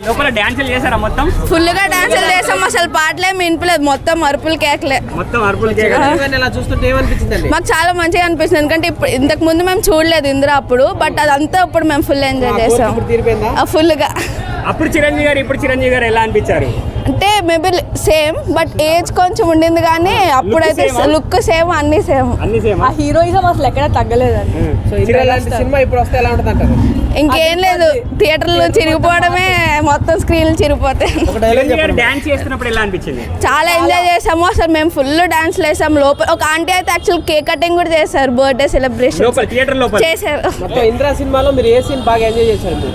లోపల డాన్సులు చేశారా మొత్తం? ఫుల్ గా డాన్సులు చేసాం, అసలు పాటలే వినిపించలేదు, మొత్తం అరుపులు కేకలే. మాకు చాలా మంచిగా అనిపిస్తుంది, ఎందుకంటే ఇప్పుడు ఇంతకు ముందు మేము చూడలేదు ఇందిరా అప్పుడు, బట్ అదంతా ఇప్పుడు మేము ఫుల్ ఎంజాయ్ చేసాం ఫుల్ గా. అప్పుడు చిరంజీవి గారు ఇప్పుడు చిరంజీవి గారు ఎలా అనిపించారు? అంటే మేబీ సేమ్, బట్ ఏజ్ కొంచెం ఉండింది, కానీ అప్పుడైతే లుక్ సేమ్, అన్ని సేమ్. ఆ హీరోయిజం అసలు ఎక్కడ తగ్గలేదండి. సినిమా ఇప్పుడు వస్తే ఎలా ఉంటుంది అంటారు? ఇంకేం లేదు, థియేటర్లు చిరిగిపోవడమే, మొత్తం స్క్రీన్లు చిరిగిపోతాయి. డాన్స్ చేస్తున్నప్పుడు ఎలా అనిపించింది? చాలా ఎంజాయ్ చేసాము, అసలు మేము ఫుల్ డాన్స్ వేసాము. లోపల ఒక ఆంటీ అయితే యాక్చువల్ కేక్ కటింగ్ కూడా చేశారు, బర్త్డే సెలబ్రేషన్ చేశారు. ఇంద్రా సినిమాలో మీరు ఏ సీన్ బాగా ఎంజాయ్ చేశారు?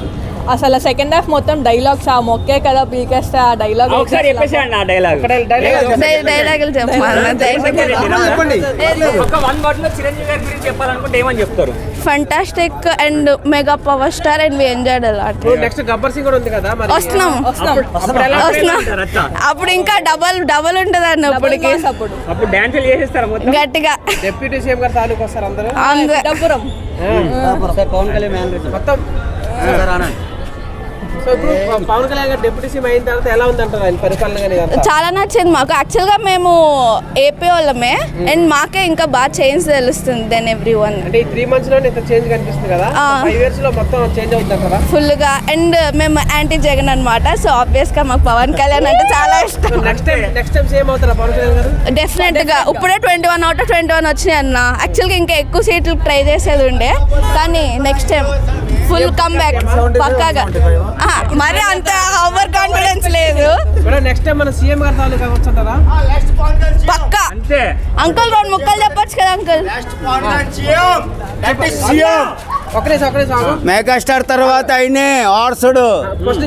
అసలు సెకండ్ హాఫ్ మొత్తం డైలాగ్స్, ఆ మొక్కే కదా పీకేస్తే ఆ డైలాగ్ డైలాగులు చెప్పాలి. Fantastic and mega power star and we enjoyed a lot. Next Gabbar Singh కూడా ఉంది కదా, మరి వస్తున్నాం. అప్పుడు ఇంకా డబల్ ఉంటది అన్న, ఇప్పటికి అప్పుడు డాన్సులు చేసేస్తారా మొత్తం గట్టిగా? డిప్యూటీ సీఎం గారు తాలూకు వస్తారు అందరూ మొత్తం. సో ఇప్పుడు పవన్ కళ్యాణ్ గారు డిప్యూటీ సీఎం అయిన తర్వాత ఎలా ఉందంటారు ఆయన పరిపాలన? చాలా నచ్చింది మాకు. యాక్చువల్గా మేము ఏపీ వాళ్ళమే, అండ్ మాకే ఇంకా బాగా చేంజ్ తెలుస్తుంది దెన్ ఎవ్రీ వన్. అంటే ఈ 3 months లోనే ఇంత చేంజ్ కనిపిస్తుంది కదా, 5 years లో మొత్తం చేంజ్ అవుతుంది కదా ఫుల్ గా. అండ్ మేము యాంటీ జగన్ అనమాట, సో ఆబ్వియస్ గా మాకు పవన్ కళ్యాణ్ అంటే చాలా ఇష్టం. నెక్స్ట్ టైం సేమ్ అవుతారా పవన్ కళ్యాణ్ గారు? డెఫినెట్ గా. ఇప్పుడే 21 out of 21 వచ్చినాయి అన్న. యాక్చువల్గా ఇంకా ఎక్కువ సీట్లు ట్రై చేసేది ఉండే, కానీ next time full come back పక్కాగా. మరి అంత ఓవర్ కాన్ఫిడెన్స్ లేదు. నెక్స్ట్ టైం మన సీఎం గారు తాలూకా వచ్చారా? పక్కా. అంకుల్ 2 ముక్కలు చెప్పొచ్చు కదా అంకుల్? మెగాస్టార్ తర్వాత అయినే ఆర్సుడు.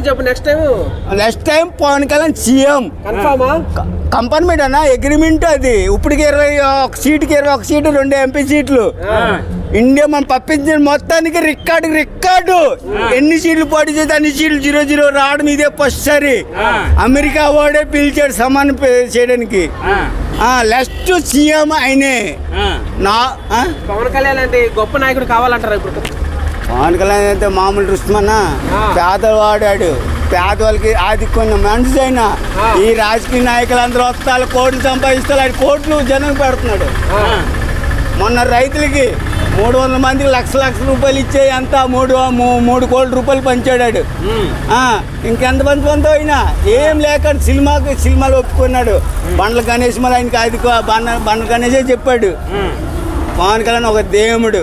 చెప్పు next time Pawan Kalyan CM కంపర్మెంట్ అన్న, అగ్రిమెంట్ అది. ఇప్పటికి 21 సీటుకి 21 సీటు, 2 ఎంపీ సీట్లు. ఇండియా మనం పంపించిన మొత్తానికి రికార్డు. ఎన్ని సీట్లు పోటీ చేస్తే అన్ని సీట్లు 0-0 రావడం ఇదే ఫస్ట్ సారి. అమెరికా వాడే పిలిచాడు సమానం చేయడానికి. లాస్ట్ సీఎం అయినే. పవన్ కళ్యాణ్ అంటే గొప్ప నాయకుడు కావాలంటారా? ఇప్పుడు పవన్ కళ్యాణ్ అయితే మామూలు రుస్మన్నా, పేదలు వాడాడు, పేదవాళ్ళకి ఆదుకున్న మనిషి అయినా. ఈ రాజకీయ నాయకులు అందరూ వస్తారు, కోట్లు సంపాదిస్తారు, ఆయన కోట్లు జనం పెడుతున్నాడు. మొన్న రైతులకి 300 మందికి లక్షల రూపాయలు ఇచ్చే అంత 3 కోట్ల రూపాయలు పంచాడు. ఇంకెంత మంది పొందో అయినా ఏం లేక సినిమాలు ఒప్పుకున్నాడు. బండ్ల గణేష్ మళ్ళీ ఆయనకి అది బండ్ల గణేషే చెప్పాడు, పవన్ కళ్యాణ్ ఒక దేవుడు.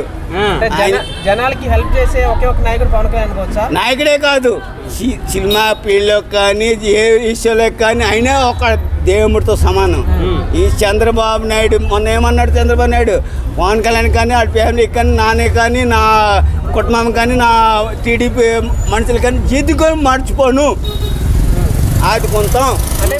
జనాలకి హెల్ప్ చేసే ఒకే ఒక నాయకుడు పవన్ కళ్యాణ్ అనుకోవచ్చా? నాయకుడే కాదు, సినిమా ఫీల్డ్లో కానీ ఏ విషయంలో కానీ ఆయన ఒక దేవుడితో సమానం. ఈ చంద్రబాబు నాయుడు మొన్న ఏమన్నాడు? చంద్రబాబు నాయుడు పవన్ కళ్యాణ్ కానీ వాళ్ళ ఫ్యామిలీ కానీ, నానే కానీ, నా కుటుంబం కానీ, నా టీడీపీ మనుషులు కానీ జీతుకొని మర్చిపోను ఆదుకుంటాం.